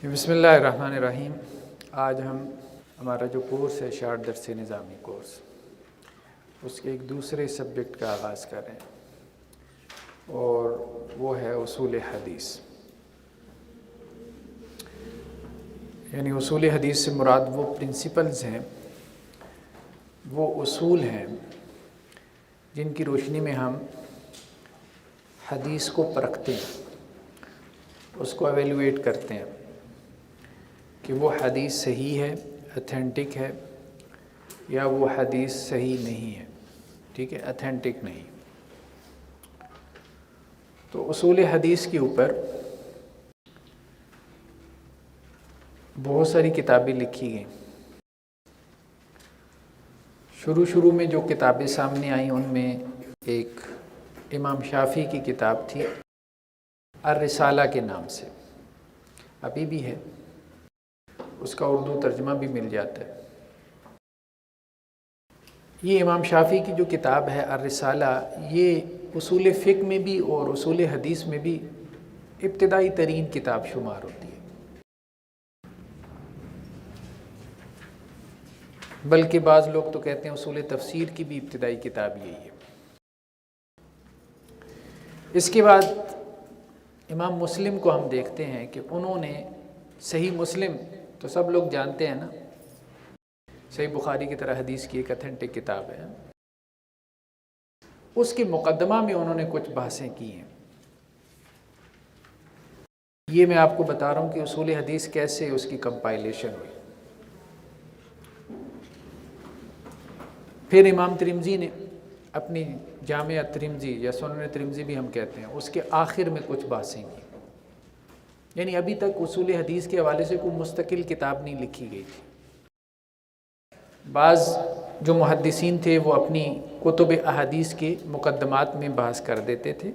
بسم اللہ الرحمن الرحیم۔ آج ہمارا جو کورس ہے شارٹ درس نظامی کورس، اس کے ایک دوسرے سبجیکٹ کا آغاز کر رہے ہیں اور وہ ہے اصول حدیث۔ یعنی اصول حدیث سے مراد وہ پرنسپلز ہیں، وہ اصول ہیں جن کی روشنی میں ہم حدیث کو پرکھتے ہیں، اس کو ایویلویٹ کرتے ہیں کہ وہ حدیث صحیح ہے، اتھینٹک ہے، یا وہ حدیث صحیح نہیں ہے، ٹھیک ہے، اتھینٹک نہیں۔ تو اصول حدیث کے اوپر بہت ساری کتابیں لکھی گئیں۔ شروع میں جو کتابیں سامنے آئیں ان میں ایک امام شافعی کی کتاب تھی الرسالہ کے نام سے، ابھی بھی ہے، اس کا اردو ترجمہ بھی مل جاتا ہے۔ یہ امام شافعی کی جو کتاب ہے الرسالہ، یہ اصول فقہ میں بھی اور اصول حدیث میں بھی ابتدائی ترین کتاب شمار ہوتی ہے، بلکہ بعض لوگ تو کہتے ہیں اصول تفسیر کی بھی ابتدائی کتاب یہی ہے۔ اس کے بعد امام مسلم کو ہم دیکھتے ہیں کہ انہوں نے صحیح مسلم تو سب لوگ جانتے ہیں نا، صحیح بخاری کی طرح حدیث کی ایک اتھینٹک کتاب ہے، اس کے مقدمہ میں انہوں نے کچھ بحثیں کی ہیں۔ یہ میں آپ کو بتا رہا ہوں کہ اصول حدیث کیسے اس کی کمپائلیشن ہوئی۔ پھر امام ترمذی نے اپنی جامع ترمذی یا سنن ترمذی بھی ہم کہتے ہیں، اس کے آخر میں کچھ بحثیں کی۔ یعنی ابھی تک اصول حدیث کے حوالے سے کوئی مستقل کتاب نہیں لکھی گئی تھی۔ بعض جو محدثین تھے وہ اپنی کتب احادیث کے مقدمات میں بحث کر دیتے تھے،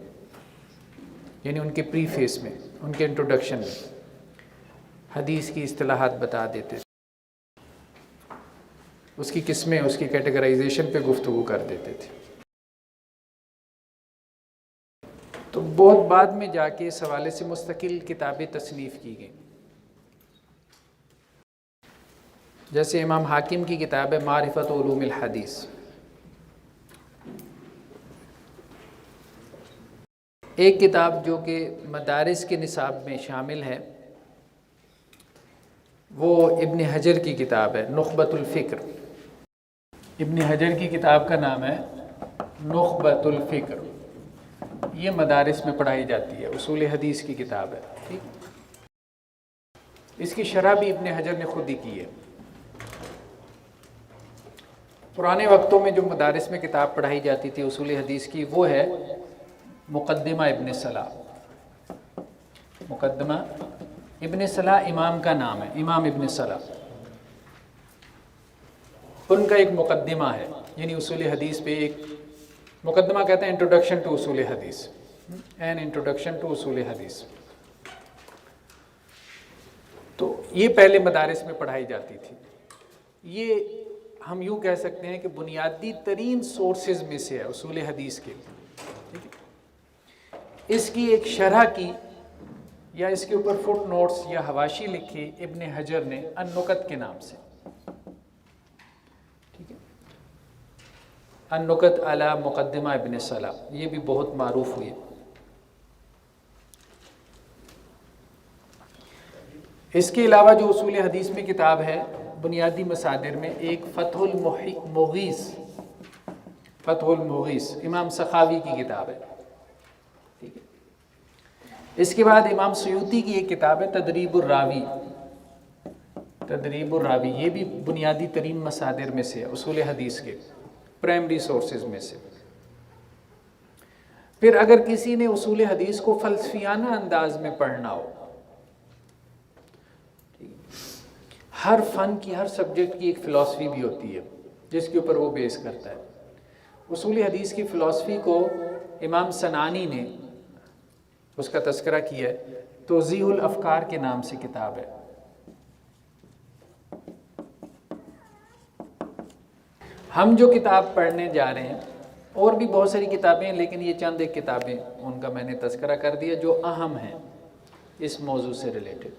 یعنی ان کے پری فیس میں، ان کے انٹروڈکشن میں حدیث کی اصطلاحات بتا دیتے تھے، اس کی قسمیں، اس کی کیٹیگرائزیشن پہ گفتگو کر دیتے تھے۔ تو بہت بعد میں جا کے اس حوالے سے مستقل کتابیں تصنیف کی گئیں، جیسے امام حاکم کی کتاب ہے معرفت علوم الحدیث۔ ایک کتاب جو کہ مدارس کے نصاب میں شامل ہے وہ ابن حجر کی کتاب ہے نخبۃ الفکر۔ ابن حجر کی کتاب کا نام ہے نخبۃ الفکر، یہ مدارس میں پڑھائی جاتی ہے، اصول حدیث کی کتاب ہے، ٹھیک۔ اس کی شرح بھی ابن حجر نے خود ہی کی ہے۔ پرانے وقتوں میں جو مدارس میں کتاب پڑھائی جاتی تھی اصول حدیث کی، وہ ہے مقدمہ ابن صلاح۔ مقدمہ ابن صلاح امام کا نام ہے، امام ابن صلاح، ان کا ایک مقدمہ ہے، یعنی اصول حدیث پہ ایک مقدمہ کہتے ہیں انٹروڈکشن ٹو اصول حدیث، این انٹروڈکشن ٹو اصول حدیث۔ تو یہ پہلے مدارس میں پڑھائی جاتی تھی۔ یہ ہم یوں کہہ سکتے ہیں کہ بنیادی ترین سورسز میں سے ہے اصول حدیث کے لیے۔ اس کی ایک شرح کی یا اس کے اوپر فٹ نوٹس یا حواشی لکھی ابن حجر نے النکت کے نام سے، ٹھیک ہے، النکت علی مقدمہ ابن صلاح، یہ بھی بہت معروف ہوئی۔ اس کے علاوہ جو اصول حدیث میں کتاب ہے بنیادی مصادر میں، ایک فتح المغیث، فتح المغیث امام سخاوی کی کتاب ہے، ٹھیک ہے۔ اس کے بعد امام سیوطی کی ایک کتاب ہے تدریب الراوی، تدریب الراوی، یہ بھی بنیادی ترین مصادر میں سے ہے اصول حدیث کے، پرائمری سورسز میں سے۔ پھر اگر کسی نے اصول حدیث کو فلسفیانہ انداز میں پڑھنا ہو، ہر فن کی، ہر سبجیکٹ کی ایک فلسفی بھی ہوتی ہے جس کے اوپر وہ بیس کرتا ہے۔ اصول حدیث کی فلسفی کو امام صنعانی نے اس کا تذکرہ کیا ہے، توضیح الافکار کے نام سے کتاب ہے۔ ہم جو کتاب پڑھنے جا رہے ہیں، اور بھی بہت ساری کتابیں ہیں، لیکن یہ چند ایک کتابیں ان کا میں نے تذکرہ کر دیا جو اہم ہیں اس موضوع سے ریلیٹڈ۔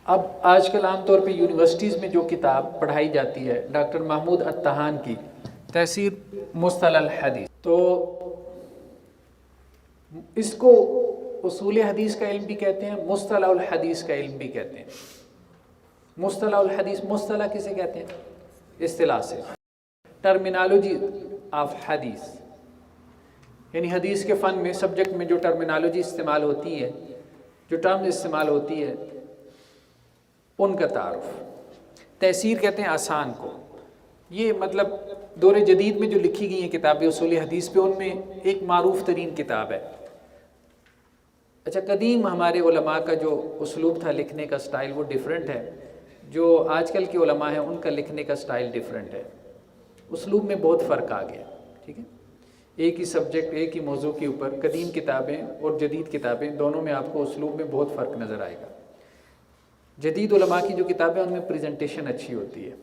اب آج کل عام طور پہ یونیورسٹیز میں جو کتاب پڑھائی جاتی ہے ڈاکٹر محمود الطحان کی تفسیر مصطلح الحدیث، تو اس کو اصول حدیث کا علم بھی کہتے ہیں، مصطلح الحدیث کا علم بھی کہتے ہیں۔ مصطلح الحدیث، مصطلح کسے کہتے ہیں؟ اصطلاح سے، ٹرمینالوجی آف حدیث، یعنی حدیث کے فن میں سبجیکٹ میں جو ٹرمینالوجی استعمال ہوتی ہے، جو ٹرم استعمال ہوتی ہے، ان کا تعارف۔ تفسیر کہتے ہیں آسان کو، یہ مطلب دور جدید میں جو لکھی گئی ہیں کتابیں اصول حدیث پہ، ان میں ایک معروف ترین کتاب ہے۔ اچھا، قدیم ہمارے علماء کا جو اسلوب تھا لکھنے کا سٹائل وہ ڈیفرنٹ ہے، جو آج کل کے علماء ہیں ان کا لکھنے کا سٹائل ڈیفرنٹ ہے، اسلوب میں بہت فرق آ گیا، ٹھیک ہے۔ ایک ہی سبجیکٹ، ایک ہی موضوع کے اوپر قدیم کتابیں اور جدید کتابیں دونوں میں آپ کو اسلوب میں بہت فرق نظر آئے گا۔ جدید علماء کی جو کتابیں ان میں پریزنٹیشن اچھی ہوتی ہے۔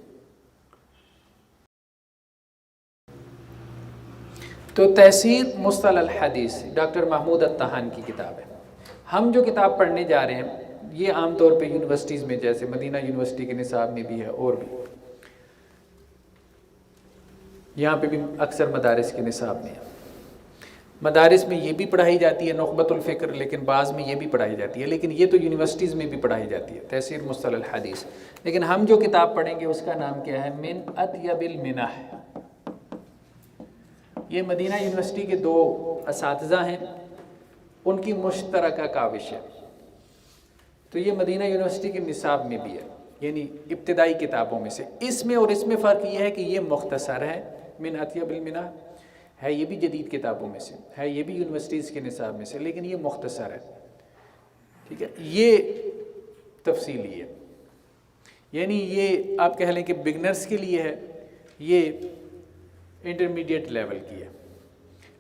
تو تفسیر مصطلح الحدیث ڈاکٹر محمود الطحان کی کتاب ہے۔ ہم جو کتاب پڑھنے جا رہے ہیں یہ عام طور پہ یونیورسٹیز میں، جیسے مدینہ یونیورسٹی کے نصاب میں بھی ہے، اور بھی یہاں پہ بھی اکثر مدارس کے نصاب میں ہے۔ مدارس میں یہ بھی پڑھائی جاتی ہے نخبۃ الفکر، لیکن بعض میں یہ بھی پڑھائی جاتی ہے، لیکن یہ تو یونیورسٹیز میں بھی پڑھائی جاتی ہے تفسیر مصطلح الحدیث۔ لیکن ہم جو کتاب پڑھیں گے اس کا نام کیا ہے؟ من اطیب المنح۔ یہ مدینہ یونیورسٹی کے دو اساتذہ ہیں، ان کی مشترکہ کاوش ہے، تو یہ مدینہ یونیورسٹی کے نصاب میں بھی ہے، یعنی ابتدائی کتابوں میں سے۔ اس میں اور اس میں فرق یہ ہے کہ یہ مختصر ہے، من اطیب المنح ہے، یہ بھی جدید کتابوں میں سے ہے، یہ بھی یونیورسٹیز کے نصاب میں سے، لیکن یہ مختصر ہے، ٹھیک ہے۔ یہ تفصیلی ہے، یعنی یہ آپ کہہ لیں کہ بگنرز کے لیے ہے، یہ انٹرمیڈیٹ لیول کی ہے۔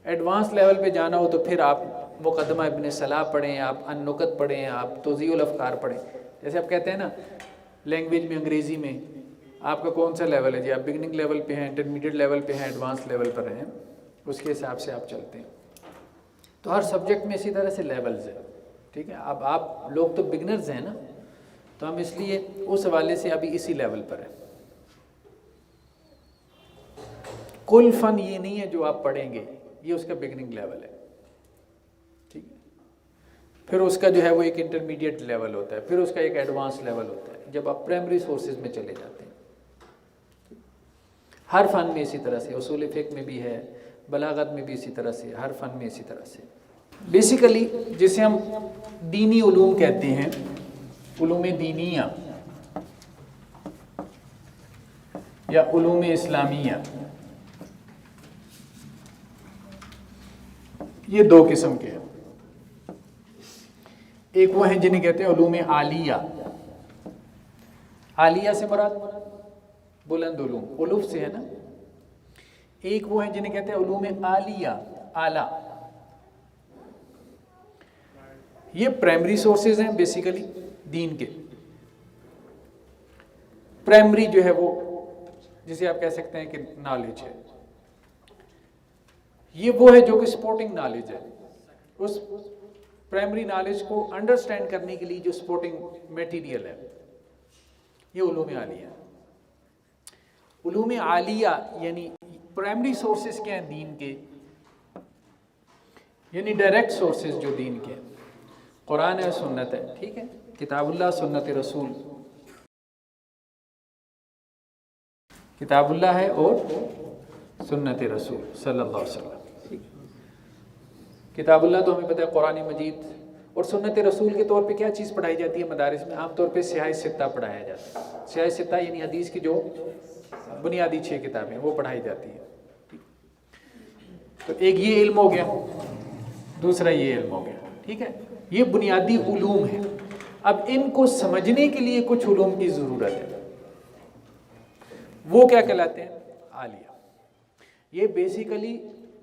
ایڈوانس لیول پہ جانا ہو تو پھر آپ مقدمہ ابن صلاح پڑھیں، آپ النکت پڑھیں، آپ توضیح الافکار پڑھیں۔ جیسے آپ کہتے ہیں نا لینگویج میں، انگریزی میں آپ کا کون سا لیول ہے جی، آپ بگننگ لیول پہ ہیں، انٹرمیڈیٹ لیول پہ ہیں، ایڈوانس لیول پر ہیں، اس کے حساب سے آپ چلتے ہیں۔ تو ہر سبجیکٹ میں اسی طرح سے لیولز ہیں، ٹھیک ہے۔ اب آپ لوگ تو بگنرز ہیں نا، تو ہم اس لیے اس حوالے سے ابھی اسی لیول پر ہیں۔ کل فن یہ نہیں ہے جو آپ پڑھیں گے، یہ اس کا بگننگ لیول ہے، ٹھیک ہے۔ پھر اس کا جو ہے وہ ایک انٹرمیڈیٹ لیول ہوتا ہے، پھر اس کا ایک ایڈوانس لیول ہوتا ہے جب آپ پرائمری سورسز میں چلے جاتے ہیں۔ ہر فن میں اسی طرح سے، اصول فقہ میں بھی ہے، بلاغت میں بھی اسی طرح سے، ہر فن میں اسی طرح سے۔ بیسیکلی جسے ہم دینی علوم کہتے ہیں، علوم دینیہ یا علوم اسلامیہ، یہ دو قسم کے ہیں۔ ایک وہ ہیں جنہیں کہتے ہیں علوم عالیہ، عالیہ سے مراد بلند علوم، علوف سے ہے نا۔ ایک وہ ہیں جنہیں کہتے ہیں علوم عالیہ، اعلیٰ۔ یہ پرائمری سورسز ہیں بیسیکلی دین کے۔ پرائمری جو ہے وہ جسے آپ کہہ سکتے ہیں کہ نالج ہے، یہ وہ ہے جو کہ سپورٹنگ نالج ہے۔ اس پرائمری نالج کو انڈرسٹینڈ کرنے کے لیے جو سپورٹنگ میٹیریل ہے، یہ علوم عالیہ ہے۔ علوم عالیہ یعنی پرائمری سورسز کیا ہیں دین کے، یعنی ڈائریکٹ سورسز جو دین کے ہیں، قرآن ہے، سنت ہے، ٹھیک ہے، کتاب اللہ، سنت رسول، کتاب اللہ ہے اور سنت رسول صلی اللہ علیہ وسلم۔ کتاب اللہ تو ہمیں پتہ ہے قرآن مجید، اور سنت رسول کے طور پہ کیا چیز پڑھائی جاتی ہے مدارس میں؟ عام طور پہ سیاہ ستہ پڑھایا جاتا ہے۔ سیاہ ستہ یعنی حدیث کی جو بنیادی 6 کتابیں وہ پڑھائی جاتی ہیں۔ تو ایک یہ علم ہو گیا، دوسرا یہ علم ہو گیا، ٹھیک ہے۔ یہ بنیادی علوم ہیں۔ اب ان کو سمجھنے کے لیے کچھ علوم کی ضرورت ہے، وہ کیا کہلاتے ہیں؟ عالیہ۔ یہ بیسیکلی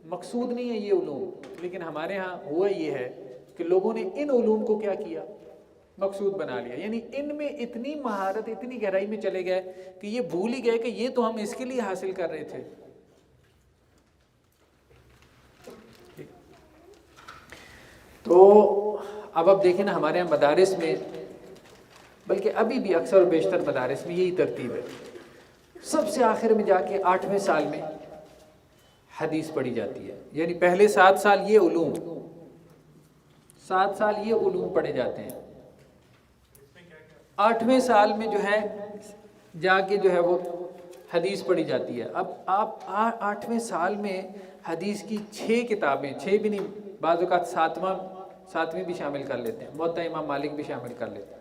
مقصود نہیں ہے یہ علوم، لیکن ہمارے ہاں ہوا یہ ہے کہ لوگوں نے ان علوم کو کیا کیا؟ مقصود بنا لیا، یعنی ان میں اتنی مہارت، اتنی گہرائی میں چلے گئے کہ یہ بھول ہی گئے کہ یہ تو ہم اس کے لیے حاصل کر رہے تھے۔ تو اب آپ دیکھیں نا ہمارے یہاں مدارس میں بلکہ ابھی بھی اکثر و بیشتر مدارس میں یہی ترتیب ہے، سب سے آخر میں جا کے 8ویں سال میں حدیث پڑھی جاتی ہے، یعنی پہلے 7 سال یہ علوم، 7 سال یہ علوم پڑھے جاتے ہیں، 8ویں سال میں جو ہے جا کے جو ہے وہ حدیث پڑھی جاتی ہے۔ اب آپ 8ویں سال میں حدیث کی 6 کتابیں، 6 بھی نہیں، بعض اوقات 7ویں بھی شامل کر لیتے ہیں، موطا امام مالک بھی شامل کر لیتے ہیں،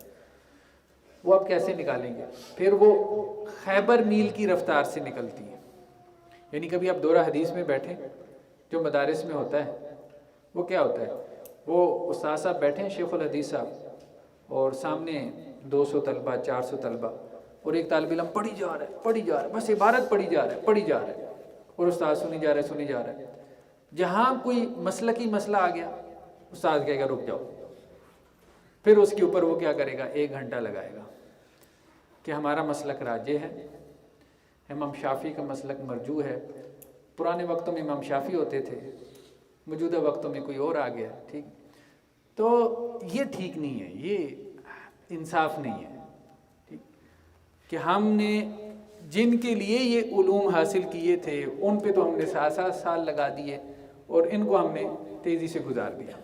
وہ آپ کیسے نکالیں گے؟ پھر وہ خیبر میل کی رفتار سے نکلتی ہے، یعنی کبھی آپ دورہ حدیث میں بیٹھیں، جو مدارس میں ہوتا ہے وہ کیا ہوتا ہے، وہ استاد صاحب بیٹھے ہیں، شیخ الحدیث صاحب، اور سامنے 200 طلبہ، 400 طلبہ، اور ایک طالب علم پڑھی جا رہا ہے، بس عبارت پڑھی جا رہا ہے، اور استاد سنی جا رہا ہے۔ جہاں کوئی مسلکی مسئلہ آ گیا، استاد کہے گا رک جاؤ، پھر اس کے اوپر وہ کیا کرے گا، 1 گھنٹہ لگائے گا کہ ہمارا مسلک راجح ہے، امام شافعی کا مسلک مرجوح ہے، پرانے وقتوں میں امام شافعی ہوتے تھے، موجودہ وقتوں میں کوئی اور آ گیا، ٹھیک، تو یہ ٹھیک نہیں ہے، یہ انصاف نہیں ہے، ٹھیک، کہ ہم نے جن کے لیے یہ علوم حاصل کیے تھے ان پہ تو ہم نے 7 سال لگا دیے، اور ان کو ہم نے تیزی سے گزار دیا۔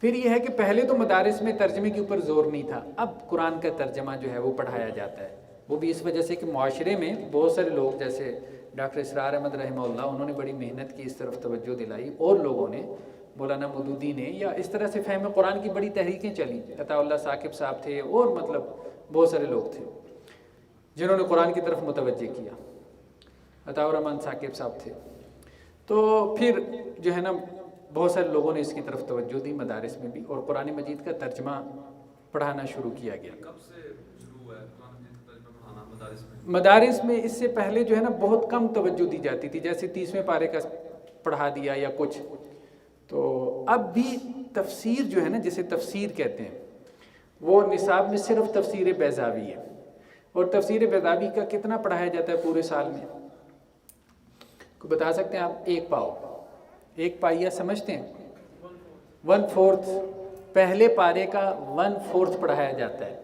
پھر یہ ہے کہ پہلے تو مدارس میں ترجمے کے اوپر زور نہیں تھا، اب قرآن کا ترجمہ جو ہے وہ پڑھایا جاتا ہے، وہ بھی اس وجہ سے کہ معاشرے میں بہت سارے لوگ، جیسے ڈاکٹر اسرار احمد رحمہ اللہ، انہوں نے بڑی محنت کی، اس طرف توجہ دلائی، اور لوگوں نے، مولانا مودودی نے، یا اس طرح سے فہم قرآن کی بڑی تحریکیں چلیں، عطا اللہ ثاقب صاحب تھے، اور مطلب بہت سارے لوگ تھے جنہوں نے قرآن کی طرف متوجہ کیا، عطا الرحمن ثاقب صاحب تھے، تو پھر جو ہے نا بہت سارے لوگوں نے اس کی طرف توجہ دی مدارس میں بھی، اور قرآن مجید کا ترجمہ پڑھانا شروع کیا گیا۔ کب سے شروع ہوا ہے قرآن مجید کا ترجمہ پڑھانا مدارس میں؟ مدارس میں اس سے پہلے جو ہے نا بہت کم توجہ دی جاتی تھی، جیسے 30ویں پارے کا پڑھا دیا یا کچھ، تو اب بھی تفسیر جو ہے نا، جسے تفسیر کہتے ہیں، وہ نصاب میں صرف تفسیر بیضاوی ہے، اور تفسیر بیضاوی کا کتنا پڑھایا جاتا ہے پورے سال میں؟ کو بتا سکتے ہیں آپ؟ 1 پاؤ، 1 پائیہ سمجھتے ہیں؟ 1/4، پہلے پارے کا 1/4 پڑھایا جاتا ہے۔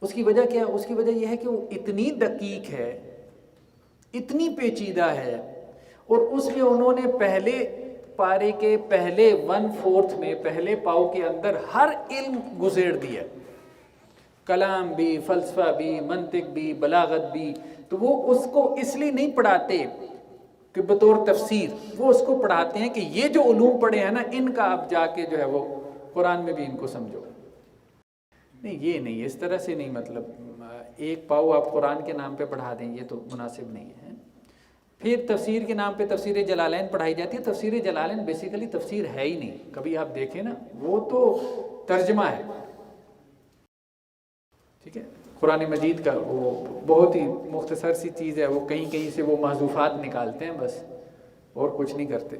اس کی وجہ کیا ہے؟ اس کی وجہ یہ ہے کہ وہ اتنی دقیق ہے، اتنی پیچیدہ ہے، اور اس میں انہوں نے پہلے پارے کے پہلے 1/4 میں، پہلے پاؤ کے اندر ہر علم گزیر دیا، کلام بھی، فلسفہ بھی، منطق بھی، بلاغت بھی، تو وہ اس کو اس لیے نہیں پڑھاتے کہ بطور تفسیر، وہ اس کو پڑھاتے ہیں کہ یہ جو علوم پڑھے ہیں نا، ان کا آپ جا کے جو ہے وہ قرآن میں بھی ان کو سمجھو۔ نہیں، یہ نہیں، اس طرح سے نہیں، مطلب 1 پاؤ آپ قرآن کے نام پہ پڑھا دیں، یہ تو مناسب نہیں ہے۔ پھر تفسیر کے نام پہ تفسیر جلالین پڑھائی جاتی ہے، تفسیر جلالین بیسیکلی تفسیر ہے ہی نہیں، کبھی آپ دیکھیں نا، وہ تو ترجمہ ہے، ٹھیک ہے، قرآن مجید کا وہ بہت ہی مختصر سی چیز ہے، وہ کہیں کہیں سے وہ محذوفات نکالتے ہیں بس، اور کچھ نہیں کرتے۔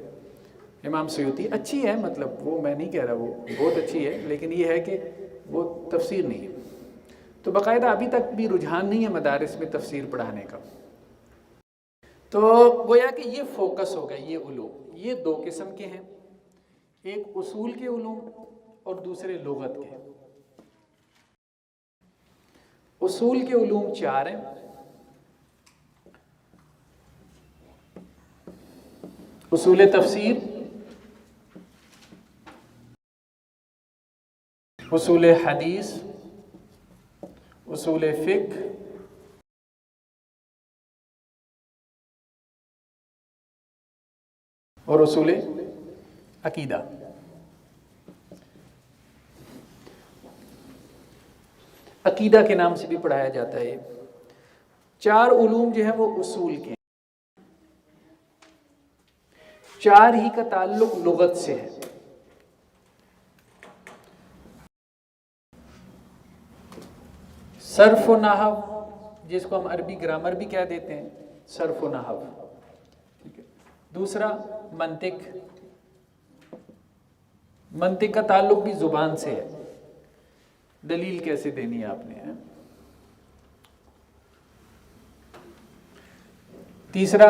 امام سیوطی اچھی ہے، مطلب وہ میں نہیں کہہ رہا وہ بہت اچھی ہے، لیکن یہ ہے کہ وہ تفسیر نہیں ہے۔ تو باقاعدہ ابھی تک بھی رجحان نہیں ہے مدارس میں تفسیر پڑھانے کا۔ تو گویا کہ یہ فوکس ہو گئے، یہ علوم، یہ 2 قسم کے ہیں، ایک اصول کے علوم اور دوسرے لغت کے۔ اصول کے علوم 4 ہیں، اصول تفسیر، اصول حدیث، اصول فقہ، اور اصول عقیدہ۔ عقیدہ کے نام سے بھی پڑھایا جاتا ہے۔ 4 علوم جو ہیں وہ اصول کے ہیں، 4 ہی کا تعلق لغت سے ہے۔ صرف و نحو، جس کو ہم عربی گرامر بھی کہہ دیتے ہیں، صرف و نحو، ٹھیک ہے۔ دوسرا منطق، منطق کا تعلق بھی زبان سے ہے، دلیل کیسے دینی ہے آپ نے۔ تیسرا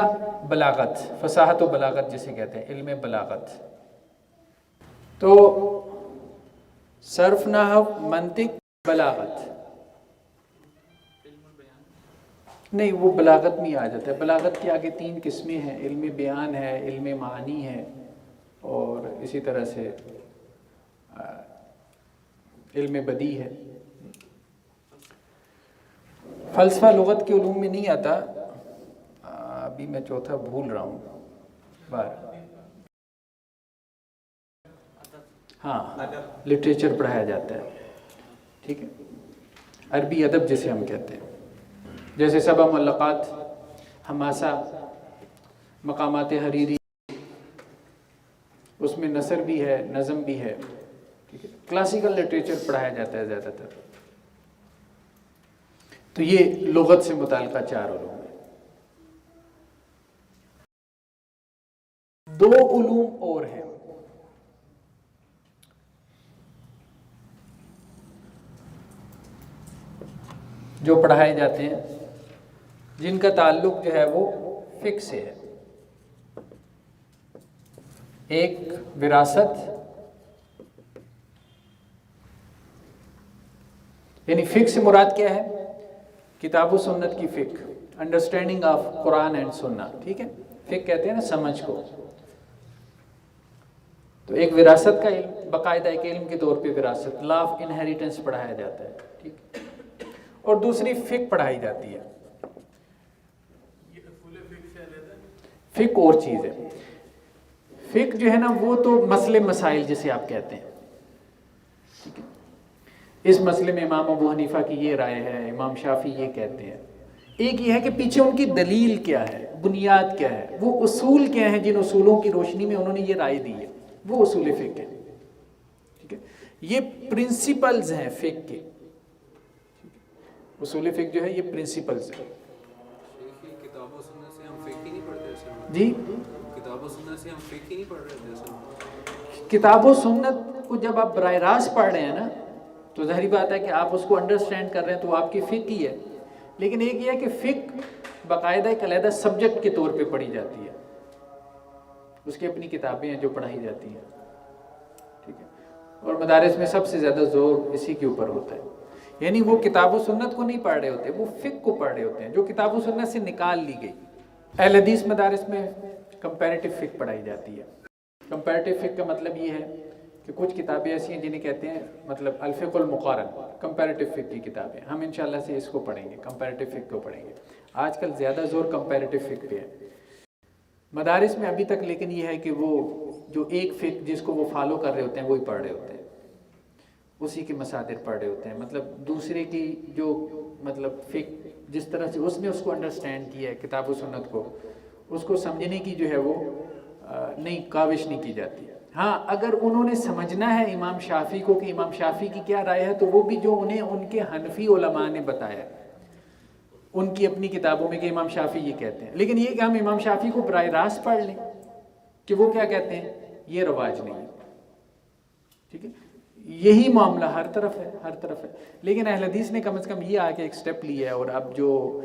بلاغت، فصاحت و بلاغت جسے کہتے ہیں، علم بلاغت۔ تو صرف، نحو، منطق، بلاغت. نہیں، وہ بلاغت میں آ جاتا ہے. بلاغت کے آگے 3 قسمیں ہیں: علم بیان ہے، علم معانی ہے، اور اسی طرح سے علم بدیع ہے. فلسفہ لغت کے علوم میں نہیں آتا. ابھی میں چوتھا بھول رہا ہوں. ہاں، لٹریچر پڑھایا جاتا ہے. ٹھیک ہے، عربی ادب جسے ہم کہتے ہیں، جیسے سبع معلقات، حماسہ، مقامات حریری، اس میں نثر بھی ہے، نظم بھی ہے. ٹھیک ہے، کلاسیکل لٹریچر پڑھایا جاتا ہے زیادہ تر. تو یہ لغت سے متعلقہ 4 علوم ہیں. 2 علوم اور ہیں جو پڑھائے جاتے ہیں، جن کا تعلق جو ہے وہ فقہ سے ہے. ایک وراثت، یعنی فقہ سے مراد کیا ہے؟ کتاب و سنت کی فقہ، انڈرسٹینڈنگ آف قرآن اینڈ سنہ. ٹھیک ہے، فقہ کہتے ہیں نا سمجھ کو. تو ایک وراثت کا علم، باقاعدہ ایک علم کے طور پہ وراثت، لا آف انہیریٹنس پڑھایا جاتا ہے. ٹھیک ہے، اور دوسری فقہ پڑھائی جاتی ہے. فقہ اور چیز ہے. فقہ جو ہے نا وہ تو مسئلے مسائل جسے آپ کہتے ہیں. ٹھیک ہے، اس مسئلے میں امام ابو حنیفہ کی یہ رائے ہے، امام شافعی یہ کہتے ہیں. ایک یہ ہے کہ پیچھے ان کی دلیل کیا ہے، بنیاد کیا ہے، وہ اصول کیا ہیں جن اصولوں کی روشنی میں انہوں نے یہ رائے دی ہے، وہ اصول فقہ ہے. ٹھیک ہے، یہ پرنسپلز ہیں فقہ کے. اصول فقہ جو ہے یہ پرنسپلز ہیں. کتاب و سنت سے ہم فقہ ہی نہیں پڑھتے اصل. جی، کتاب و سنت سے ہم فقہ ہی نہیں پڑھ رہے تھے اصل. کتاب و سنت کو جب آپ براہ راست پڑھ رہے ہیں نا تو ظاہری بات ہے کہ آپ اس کو انڈرسٹینڈ کر رہے ہیں تو وہ آپ کی فقہ ہی ہے. لیکن ایک یہ ہے کہ فقہ باقاعدہ ایک علیحدہ سبجیکٹ کے طور پہ پڑھی جاتی ہے، اس کی اپنی کتابیں ہیں جو پڑھائی جاتی ہیں. ٹھیک ہے، اور مدارس میں سب سے زیادہ زور اسی کے اوپر ہوتا ہے. یعنی وہ کتاب و سنت کو نہیں پڑھ رہے ہوتے، وہ فقہ کو پڑھ رہے ہوتے ہیں جو کتاب و سنت سے نکال لی گئی. اہل حدیث مدارس میں کمپیریٹیو فقہ پڑھائی جاتی ہے. کمپیریٹیو فقہ کا مطلب یہ ہے کہ کچھ کتابیں ایسی ہیں جنہیں کہتے ہیں مطلب الفقہ المقارن، کمپیریٹیو فقہ کی کتابیں. ہم انشاءاللہ سے اس کو پڑھیں گے، کمپیریٹیو فقہ کو پڑھیں گے. آج کل زیادہ زور کمپیریٹیو فقہ پہ ہے مدارس میں ابھی تک. لیکن یہ ہے کہ وہ جو ایک فقہ جس کو وہ فالو کر رہے ہوتے ہیں وہی پڑھ رہے ہوتے ہیں، اسی کے مصادر پڑھ رہے ہوتے ہیں. مطلب دوسرے کی جو مطلب فقہ جس طرح سے اس نے اس کو انڈرسٹینڈ کیا ہے کتاب و سنت کو، اس کو سمجھنے کی جو ہے وہ نہیں کاوش نہیں کی جاتی. ہاں، اگر انہوں نے سمجھنا ہے امام شافعی کو کہ امام شافعی کی کیا رائے ہے تو وہ بھی جو انہیں ان کے حنفی علماء نے بتایا ان کی اپنی کتابوں میں کہ امام شافعی یہ کہتے ہیں. لیکن یہ کہ ہم امام شافعی کو براہ راست پڑھ لیں کہ وہ کیا کہتے ہیں، یہ رواج نہیں ہے. ٹھیک ہے، یہی معاملہ ہر طرف ہے، ہر طرف ہے. لیکن اہل حدیث نے کم از کم یہ آگے ایک سٹیپ لیا ہے. اور اب جو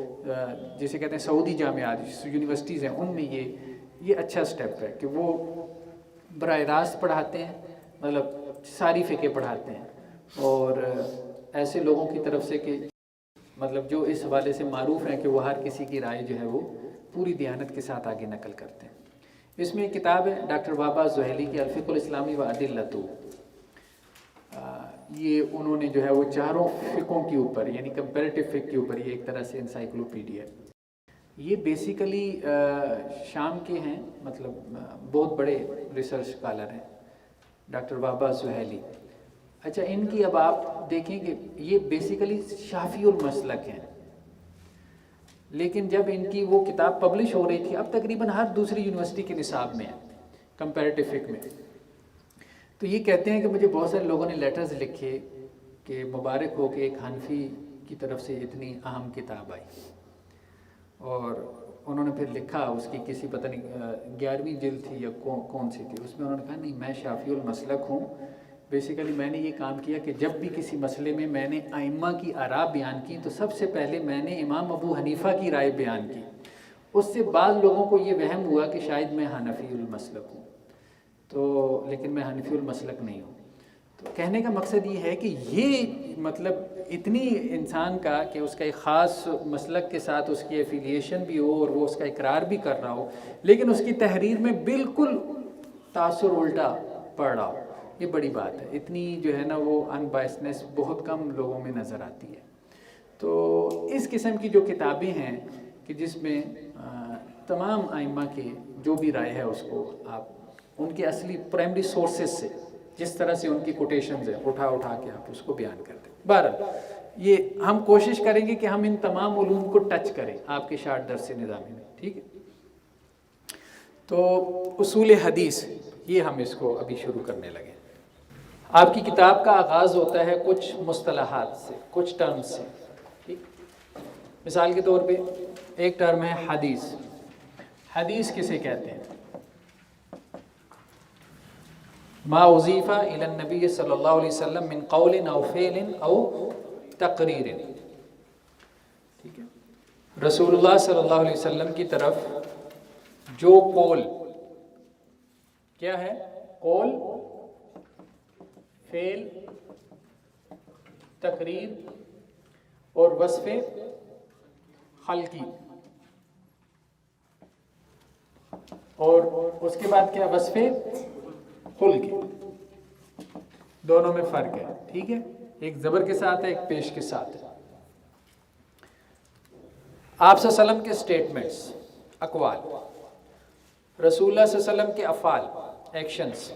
جسے کہتے ہیں سعودی جامعات، یونیورسٹیز ہیں، ان میں یہ اچھا سٹیپ ہے کہ وہ براہ راست پڑھاتے ہیں، مطلب ساری فقہ پڑھاتے ہیں. اور ایسے لوگوں کی طرف سے کہ مطلب جو اس حوالے سے معروف ہیں کہ وہ ہر کسی کی رائے جو ہے وہ پوری دیانت کے ساتھ آگے نقل کرتے ہیں. اس میں ایک کتاب ہے ڈاکٹر وابا زحیلی کی، الفقہ الاسلامی و ادلتہ. یہ انہوں نے جو ہے وہ 4 فقوں کے اوپر، یعنی کمپیریٹیو فقہ کے اوپر، یہ ایک طرح سے انسائکلوپیڈیا ہے. یہ بیسیکلی شام کے ہیں، مطلب بہت بڑے ریسرچ اسکالر ہیں ڈاکٹر وابا زحیلی. اچھا، ان کی اب آپ دیکھیں کہ یہ بیسیکلی شافعی المسلک ہیں. لیکن جب ان کی وہ کتاب پبلش ہو رہی تھی، اب تقریباً ہر دوسری یونیورسٹی کے نصاب میں ہے کمپیریٹیو فقہ میں. تو یہ کہتے ہیں کہ مجھے بہت سارے لوگوں نے لیٹرز لکھے کہ مبارک ہو کہ ایک حنفی کی طرف سے اتنی اہم کتاب آئی. اور انہوں نے پھر لکھا، اس کی کسی پتہ نہیں 11ویں جلد تھی یا کون سی تھی، اس میں انہوں نے کہا نہیں میں شافعی المسلک ہوں. بیسیکلی میں نے یہ کام کیا کہ جب بھی کسی مسئلے میں میں نے ائمہ کی آراء بیان کی تو سب سے پہلے میں نے امام ابو حنیفہ کی رائے بیان کی. اس سے بعض لوگوں کو یہ وہم ہوا کہ شاید میں حنفی المسلک ہوں، تو لیکن میں حنفی المسلک نہیں ہوں. تو کہنے کا مقصد یہ ہے کہ یہ مطلب اتنی انسان کا کہ اس کا ایک خاص مسلک کے ساتھ اس کی ایفیلیشن بھی ہو اور وہ اس کا اقرار بھی کر رہا ہو، لیکن اس کی تحریر میں بالکل تاثر الٹا پڑ رہا ہو، یہ بڑی بات ہے۔ اتنی جو ہے نا وہ ان بائسنس بہت کم لوگوں میں نظر آتی ہے۔ تو اس قسم کی جو کتابیں ہیں کہ جس میں تمام ائمہ کی جو بھی رائے ہے اس کو آپ ان کے اصلی پرائمری سورسز سے جس طرح سے ان کی کوٹیشنز ہیں اٹھا کے آپ اس کو بیان کرتے ہیں۔ بہرحال یہ ہم کوشش کریں گے کہ ہم ان تمام علوم کو ٹچ کریں آپ کے شارٹ درس نظامی میں، ٹھیک ہے؟ تو اصول حدیث یہ ہم اس کو ابھی شروع کرنے لگے۔ آپ کی کتاب کا آغاز ہوتا ہے کچھ مصطلحات سے، کچھ ٹرمز سے، ٹھیک؟ مثال کے طور پہ ایک ٹرم ہے حدیث۔ حدیث کسے کہتے ہیں؟ ما اضیف الی النبی صلی اللہ علیہ وسلم من قول او فعل او تقریر، ٹھیک ہے؟ رسول اللہ صلی اللہ علیہ وسلم کی طرف جو قول، کیا ہے؟ قول، فعل، تقریر اور وصف خلقی، اور اس کے بعد کیا؟ وصف خلقی۔ دونوں میں فرق ہے، ٹھیک ہے؟ ایک زبر کے ساتھ ہے، ایک پیش کے ساتھ ہے۔ آپ صلی اللہ علیہ وسلم کے سٹیٹمنٹس، اقوال، رسول اللہ صلی اللہ علیہ وسلم کے افعال، ایکشنز،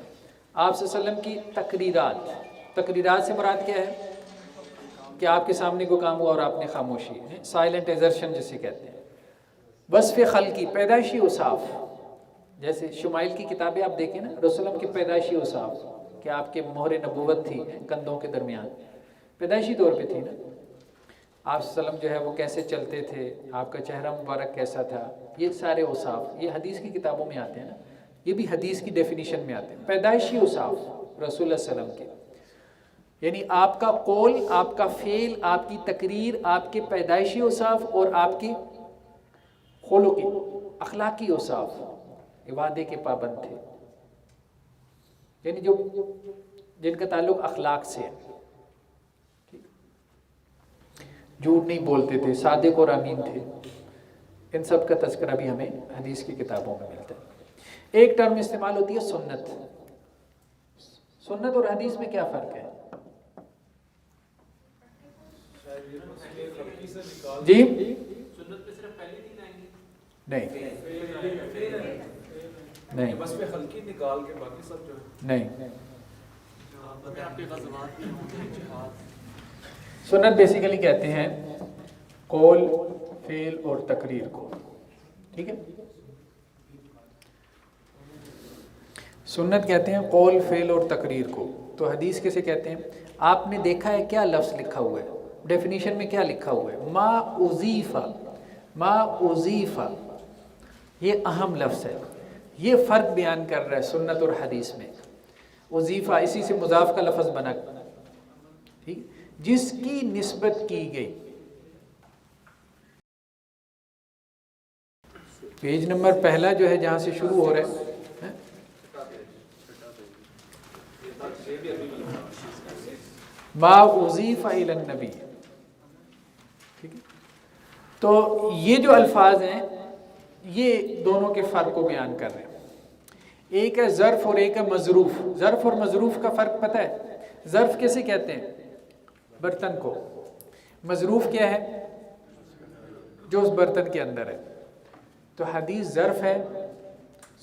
آپ صلی اللہ علیہ وسلم کی تقریرات۔ تقریرات سے مراد کیا ہے؟ کہ آپ کے سامنے کوئی کام ہوا اور آپ نے خاموشی، سائلنٹ ایزرشن جسے کہتے ہیں۔ وصف خلقی، پیدائشی اوصاف، جیسے شمائل کی کتابیں آپ دیکھیں نا، رسول اللہ کی پیدائشی اوصاف کہ آپ کے مہر نبوت تھی کندھوں کے درمیان، پیدائشی طور پہ تھی نا۔ آپ صلی اللہ علیہ وسلم جو ہے وہ کیسے چلتے تھے، آپ کا چہرہ مبارک کیسا تھا، یہ سارے اوصاف یہ حدیث کی کتابوں میں آتے ہیں نا، یہ بھی حدیث کی ڈیفینیشن میں آتے ہیں۔ پیدائشی اوصاف رسول اللہ صلی اللہ علیہ وسلم کے، یعنی آپ کا قول، آپ کا فعل، آپ کی تقریر، آپ کے پیدائشی اوصاف اور آپ کی خلقی، اخلاقی اوصاف، وعدے کے پابند تھے، یعنی جو جن کا تعلق اخلاق سے ہے، جھوٹ نہیں بولتے تھے، صادق اور امین تھے، ان سب کا تذکرہ بھی ہمیں حدیث کی کتابوں میں ملتا ہے۔ ایک ٹرم استعمال ہوتی ہے سنت۔ سنت اور حدیث میں کیا فرق ہے؟ جی نہیں بس میں خلقی نکال کے باقی سب جو ہے نہیں، سنت بیسیکلی کہتے ہیں قول، فعل اور تقریر کو، ٹھیک ہے؟ سنت کہتے ہیں قول، فعل اور تقریر کو۔ تو حدیث کیسے کہتے ہیں؟ آپ نے دیکھا ہے کیا لفظ لکھا ہوا ہے، ڈیفینیشن میں کیا لکھا ہوا ہے؟ ما اضیف، ما اضیف، یہ اہم لفظ ہے، یہ فرق بیان کر رہا ہے سنت اور حدیث میں۔ اضیفہ اسی سے مضاف کا لفظ بنا، ٹھیک، جس کی نسبت کی گئی۔ پیج نمبر پہلا جو ہے جہاں سے شروع ہو رہا ہے، ما اضیف الی النبی، ٹھیک ہے؟ تو یہ جو الفاظ ہیں یہ دونوں کے فرق کو بیان کر رہے ہیں۔ ایک ہے ظرف اور ایک ہے مظروف۔ ظرف اور مظروف کا فرق پتہ ہے؟ ظرف کیسے کہتے ہیں؟ برتن کو۔ مظروف کیا ہے؟ جو اس برتن کے اندر ہے۔ تو حدیث ظرف ہے،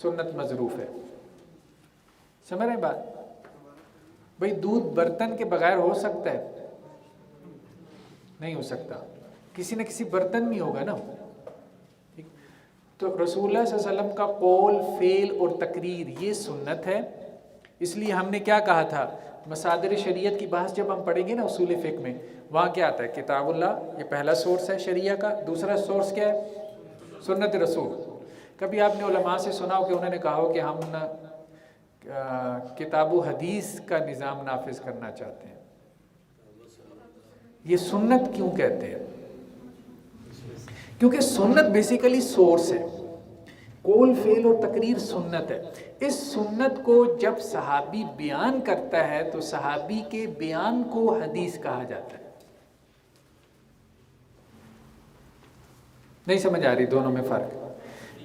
سنت مظروف ہے۔ سمجھ رہے ہیں بات؟ بھئی دودھ برتن کے بغیر ہو سکتا ہے؟ نہیں ہو سکتا، کسی نہ کسی برتن میں ہوگا نا۔ تو رسول اللہ صلی اللہ علیہ وسلم کا قول، فعل اور تقریر یہ سنت ہے۔ اس لیے ہم نے کیا کہا تھا، مصادر شریعت کی بحث جب ہم پڑھیں گے نا اصول فقہ میں، وہاں کیا آتا ہے؟ کتاب اللہ، یہ پہلا سورس ہے شریعہ کا۔ دوسرا سورس کیا ہے؟ سنت رسول۔ کبھی آپ نے علماء سے سنا ہو کہ انہوں نے کہا ہو کہ ہم نا کتاب و حدیث کا نظام نافذ کرنا چاہتے ہیں؟ یہ سنت کیوں کہتے ہیں؟ کیونکہ سنت بیسیکلی سورس ہے، قول فعل اور تقریر سنت ہے. اس سنت کو جب صحابی بیان کرتا ہے تو صحابی کے بیان کو حدیث کہا جاتا ہے. نہیں سمجھ آ رہی دونوں میں فرق؟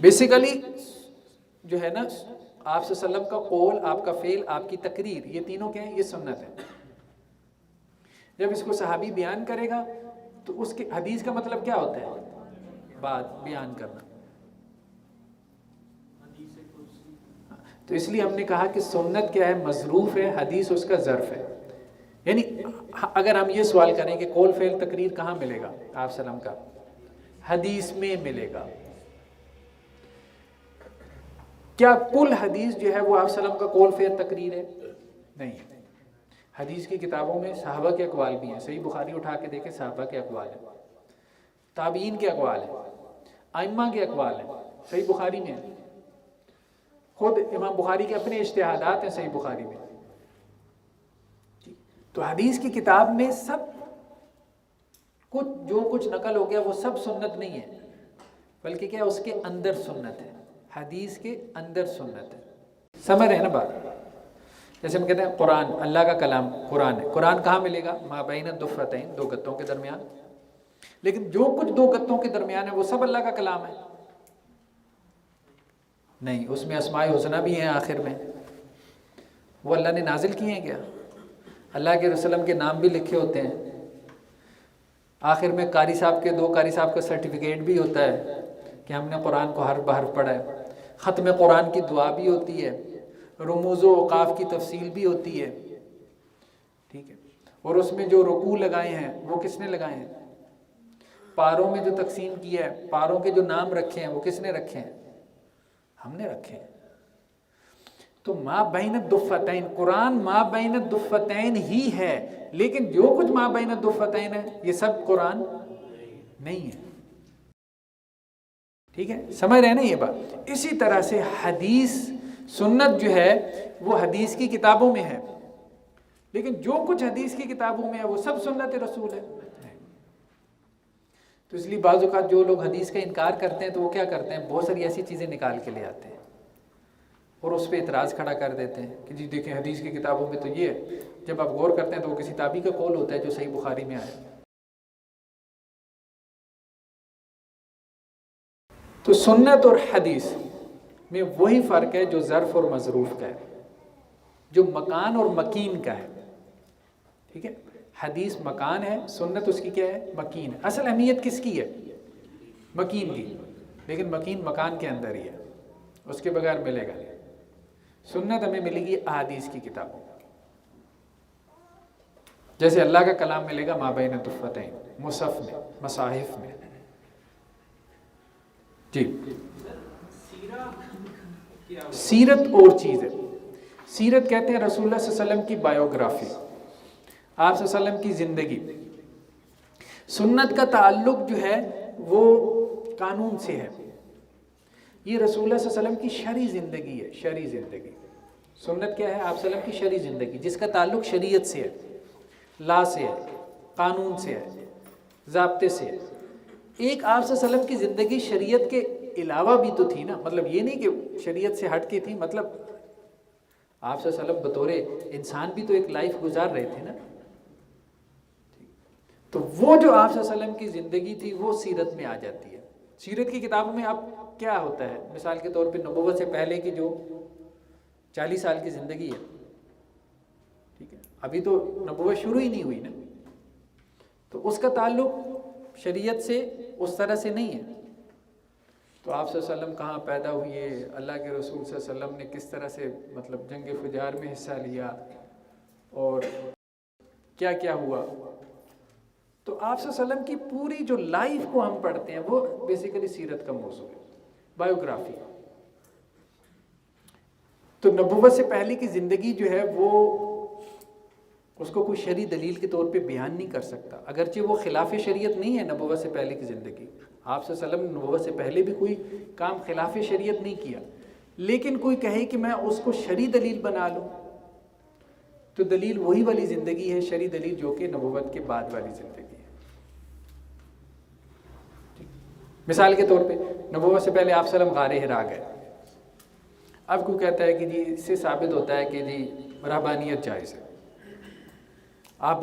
بیسیکلی جو ہے نا آپ صلی اللہ علیہ وسلم کا قول، آپ کا فعل، آپ کی تقریر، یہ تینوں کیا ہیں؟ یہ سنت ہے. جب اس کو صحابی بیان کرے گا تو اس کے حدیث کا مطلب کیا ہوتا ہے؟ بات بیان کرنا. تو اس لیے ہم نے کہا کہ سنت کیا ہے؟ مظروف ہے، حدیث اس کا ظرف ہے. یعنی اگر ہم یہ سوال کریں کہ قول فعل تقریر کہاں ملے گا آپ صلی اللہ علیہ وسلم کا؟ حدیث میں ملے گا. کیا کل حدیث جو ہے وہ آپ صلی اللہ علیہ وسلم کا قول فعل تقریر ہے؟ نہیں. حدیث کی کتابوں میں صحابہ کے اقوال بھی ہیں. صحیح بخاری اٹھا کے دیکھیں، صحابہ کے اقوال ہیں، تابعین کے اقوال ہیں، ائمہ کے اقوال ہیں. صحیح بخاری میں ہیں. خود امام بخاری کے اپنے اجتہادات ہیں صحیح بخاری میں. تو حدیث کی کتاب میں سب کچھ جو کچھ نقل ہو گیا وہ سب سنت نہیں ہے، بلکہ کیا اس کے اندر سنت ہے. حدیث کے اندر سنت ہے. سمجھ رہے ہیں نا بات؟ جیسے ہم کہتے ہیں قرآن اللہ کا کلام قرآن ہے. قرآن کہاں ملے گا؟ ما بین الدفتین، دو گتوں کے درمیان. لیکن جو کچھ دو گتوں کے درمیان ہے وہ سب اللہ کا کلام ہے؟ نہیں. اس میں اسماء حسنہ بھی ہیں آخر میں. وہ اللہ نے نازل کیے ہیں کیا؟ اللہ کے رسول کے نام بھی لکھے ہوتے ہیں. آخر میں قاری صاحب کے، دو قاری صاحب کا سرٹیفکیٹ بھی ہوتا ہے کہ ہم نے قرآن کو حرف بحرف پڑھا ہے. ختم قرآن کی دعا بھی ہوتی ہے، رموز و اوقاف کی تفصیل بھی ہوتی ہے. ٹھیک ہے. اور اس میں جو رکوع لگائے ہیں وہ کس نے لگائے ہیں؟ پاروں میں جو تقسیم کیا ہے، پاروں کے جو نام رکھے ہیں وہ کس نے رکھے ہیں؟ ہم نے رکھے ہیں. تو ما بین الدفتین، قرآن ما بین الدفتین ہی ہے، لیکن جو کچھ ما بین الدفتین ہے یہ سب قرآن نہیں ہے. ٹھیک ہے، سمجھ رہے ہیں نا یہ بات؟ اسی طرح سے حدیث سنت جو ہے وہ حدیث کی کتابوں میں ہے، لیکن جو کچھ حدیث کی کتابوں میں ہے وہ سب سنت رسول ہے. تو اس لیے بعض اوقات جو لوگ حدیث کا انکار کرتے ہیں تو وہ کیا کرتے ہیں؟ بہت ساری ایسی چیزیں نکال کے لے آتے ہیں اور اس پہ اعتراض کھڑا کر دیتے ہیں کہ جی دیکھیں حدیث کی کتابوں میں تو یہ ہے. جب آپ غور کرتے ہیں تو وہ کسی تابعی کا قول ہوتا ہے جو صحیح بخاری میں آیا. تو سنت اور حدیث میں وہی فرق ہے جو ظرف اور مظروف کا ہے، جو مکان اور مکین کا ہے. ٹھیک ہے. حدیث مکان ہے، سنت اس کی کیا ہے؟ مکین ہے. اصل اہمیت کس کی ہے؟ مکین کی. لیکن مکین مکان کے اندر ہی ہے، اس کے بغیر ملے گا نہیں. سنت ہمیں ملے گی احادیث کی کتابوں، جیسے اللہ کا کلام ملے گا ما بین الدفتین، مصحف میں، مصاحف میں. جی سیرت اور چیز ہے. سیرت کہتے ہیں رسول اللہ صلی اللہ علیہ وسلم کی بایوگرافی، آپ صلی اللہ علیہ وسلم کی زندگی. سنت کا تعلق جو ہے وہ قانون سے ہے. یہ رسول اللہ صلی اللہ علیہ وسلم کی شرعی زندگی ہے. شرعی زندگی سنت کیا ہے؟ آپ صلی اللہ علیہ وسلم کی شرعی زندگی جس کا تعلق شریعت سے ہے، لا سے ہے، قانون سے ہے، ضابطے سے ہے. ایک آپ صلی اللہ علیہ وسلم کی زندگی شریعت کے علاوہ بھی تو تھی نا. مطلب یہ نہیں کہ شریعت سے ہٹ کے تھی، مطلب آپ صلی اللہ علیہ وسلم بطور انسان بھی تو ایک لائف گزار رہے تھے نا. تو وہ جو آپ صلی اللہ علیہ وسلم کی زندگی تھی وہ سیرت میں آ جاتی ہے. سیرت کی کتابوں میں اب کیا ہوتا ہے؟ مثال کے طور پہ نبوت سے پہلے کی جو 40 سال کی زندگی ہے، ٹھیک ہے، ابھی تو نبوت شروع ہی نہیں ہوئی نا، تو اس کا تعلق شریعت سے اس طرح سے نہیں ہے. تو آپ صلی اللہ علیہ وسلم کہاں پیدا ہوئے، اللہ کے رسول صلی اللہ علیہ وسلم نے کس طرح سے مطلب جنگ فجار میں حصہ لیا اور کیا کیا ہوا. تو آپ صلی اللہ علیہ وسلم کی پوری جو لائف کو ہم پڑھتے ہیں وہ بیسیکلی سیرت کا موضوع ہے، بایوگرافی. تو نبوت سے پہلے کی زندگی جو ہے وہ اس کو کوئی شرعی دلیل کے طور پہ بیان نہیں کر سکتا، اگرچہ وہ خلاف شریعت نہیں ہے. نبوت سے پہلے کی زندگی آپ صلی اللہ علیہ وسلم نے نبوت سے پہلے بھی کوئی کام خلاف شریعت نہیں کیا، لیکن کوئی کہے کہ میں اس کو شرعی دلیل بنا لوں تو دلیل وہی والی زندگی ہے، شرعی دلیل جو کہ نبوت کے بعد والی زندگی ہے. مثال کے طور پہ نبوت سے پہلے آپ صلی اللہ علیہ وسلم غار حرا گئے. اب کوئی کہتا ہے کہ جی اس سے ثابت ہوتا ہے کہ جی رہبانیت جائز ہے، آپ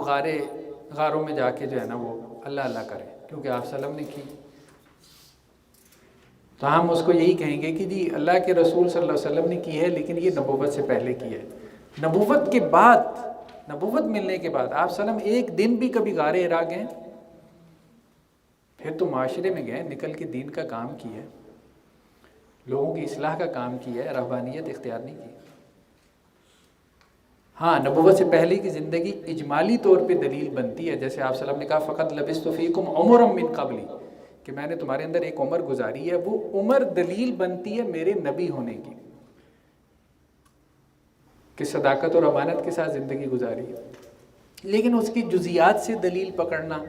غاروں میں جا کے جو ہے نا وہ اللہ اللہ کریں کیونکہ آپ صلی اللہ علیہ وسلم نے کی. تو ہم اس کو یہی کہیں گے کہ جی اللہ کے رسول صلی اللہ علیہ وسلم نے کی ہے، لیکن یہ نبوت سے پہلے کی ہے. نبوت کے بعد، نبوت ملنے کے بعد آپ صلی اللہ علیہ وسلم ایک دن بھی کبھی غار حرا گئے؟ پھر تو معاشرے میں گئے، نکل کے دین کا کام کیا ہے، لوگوں کی اصلاح کا کام کیا ہے، رہبانیت اختیار نہیں کی. ہاں نبوت سے پہلے کی زندگی اجمالی طور پہ دلیل بنتی ہے، جیسے آپ صلی اللہ علیہ وسلم نے کہا فقط لبثت فیکم عمرا من قبلی، کہ میں نے تمہارے اندر ایک عمر گزاری ہے. وہ عمر دلیل بنتی ہے میرے نبی ہونے کی، کہ صداقت اور امانت کے ساتھ زندگی گزاری ہے. لیکن اس کی جزیات سے دلیل پکڑنا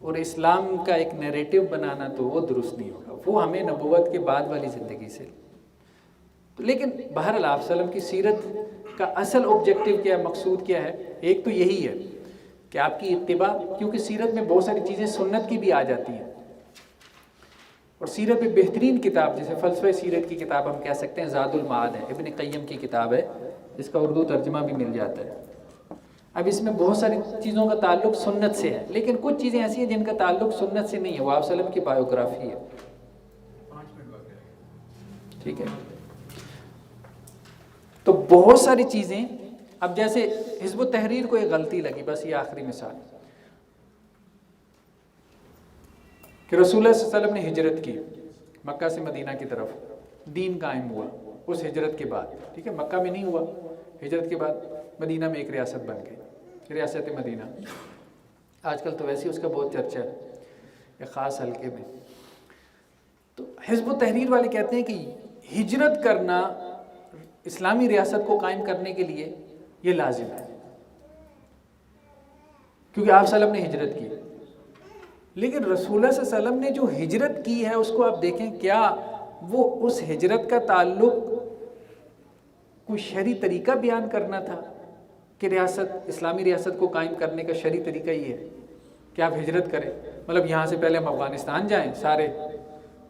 اور اسلام کا ایک نیریٹو بنانا تو وہ درست نہیں ہوگا، وہ ہمیں نبوت کے بعد والی زندگی سے. لیکن بہرحال آپ صلی اللہ علیہ وسلم کی سیرت کا اصل آبجیکٹیو کیا ہے، مقصود کیا ہے؟ ایک تو یہی ہے کہ آپ کی اتباع، کیونکہ سیرت میں بہت ساری چیزیں سنت کی بھی آ جاتی ہیں. اور سیرت میں بہترین کتاب جیسے فلسفہ سیرت کی کتاب ہم کہہ سکتے ہیں زاد المعاد ہے، ابن قیم کی کتاب ہے، جس کا اردو ترجمہ بھی مل جاتا ہے. اب اس میں بہت ساری چیزوں کا تعلق سنت سے ہے، لیکن کچھ چیزیں ایسی ہیں جن کا تعلق سنت سے نہیں ہے، وہ آپ صلی اللہ علیہ وسلم کی بایوگرافی ہے. ٹھیک ہے، تو بہت ساری چیزیں. اب جیسے حزب التحریر کو ایک غلطی لگی، بس یہ آخری مثال، کہ رسول اللہ صلی اللہ علیہ وسلم نے ہجرت کی مکہ سے مدینہ کی طرف، دین قائم ہوا اس ہجرت کے بعد. ٹھیک ہے، مکہ میں نہیں ہوا، ہجرت کے بعد مدینہ میں ایک ریاست بن گئی، ریاست مدینہ. آج کل تو ویسے ہی اس کا بہت چرچا ہے ایک خاص حلقے میں. تو حزب التحریر والے کہتے ہیں کہ ہجرت کرنا اسلامی ریاست کو قائم کرنے کے لیے یہ لازم ہے، کیونکہ آپ صلی اللہ علیہ وسلم نے ہجرت کی. لیکن رسول اللہ صلی اللہ علیہ وسلم نے جو ہجرت کی ہے اس کو آپ دیکھیں، کیا وہ اس ہجرت کا تعلق کوئی شرعی طریقہ بیان کرنا تھا کہ ریاست، اسلامی ریاست کو قائم کرنے کا شرعی طریقہ یہ ہے کہ آپ ہجرت کریں؟ مطلب یہاں سے پہلے ہم افغانستان جائیں، سارے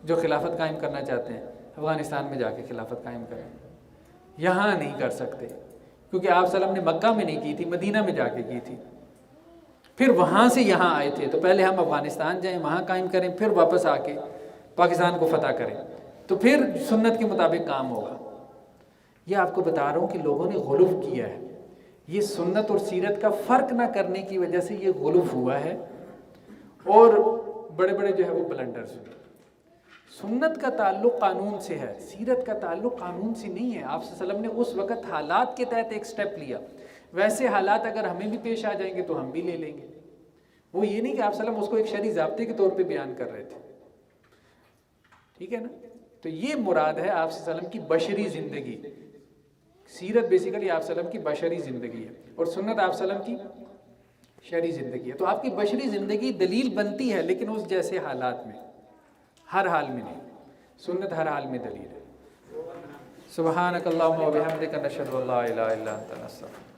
جو خلافت قائم کرنا چاہتے ہیں افغانستان میں جا کے خلافت قائم کریں. یہاں نہیں کر سکتے، کیونکہ آپ صلی اللہ علیہ وسلم نے مکہ میں نہیں کی تھی، مدینہ میں جا کے کی تھی. پھر وہاں سے یہاں آئے تھے، تو پہلے ہم افغانستان جائیں، وہاں قائم کریں، پھر واپس آ کے پاکستان کو فتح کریں، تو پھر سنت کے مطابق کام ہوگا. یہ آپ کو بتا رہا ہوں کہ لوگوں نے غلو کیا ہے. یہ سنت اور سیرت کا فرق نہ کرنے کی وجہ سے یہ غلو ہوا ہے، اور بڑے بڑے جو ہے وہ بلنڈرز ہوئے. سنت کا تعلق قانون سے ہے، سیرت کا تعلق قانون سے نہیں ہے. آپ صلی اللہ علیہ وسلم نے اس وقت حالات کے تحت ایک سٹیپ لیا، ویسے حالات اگر ہمیں بھی پیش آ جائیں گے تو ہم بھی لے لیں گے. وہ یہ نہیں کہ آپ صلی اللہ علیہ وسلم اس کو ایک شرعی ضابطے کے طور پہ بیان کر رہے تھے. ٹھیک ہے نا؟ تو یہ مراد ہے آپ صلی اللہ علیہ وسلم کی بشری زندگی. سیرت بیسیکلی آپ صلی اللہ علیہ وسلم کی بشری زندگی ہے، اور سنت آپ صلی اللہ علیہ وسلم کی شرعی زندگی ہے. تو آپ کی بشری زندگی دلیل بنتی ہے، لیکن اس جیسے حالات میں، ہر حال میں نہیں. سنت ہر حال میں دلیل ہے. سبحانک اللہم و بحمدک نشہد ان لا الہ الا انت نستغفرک.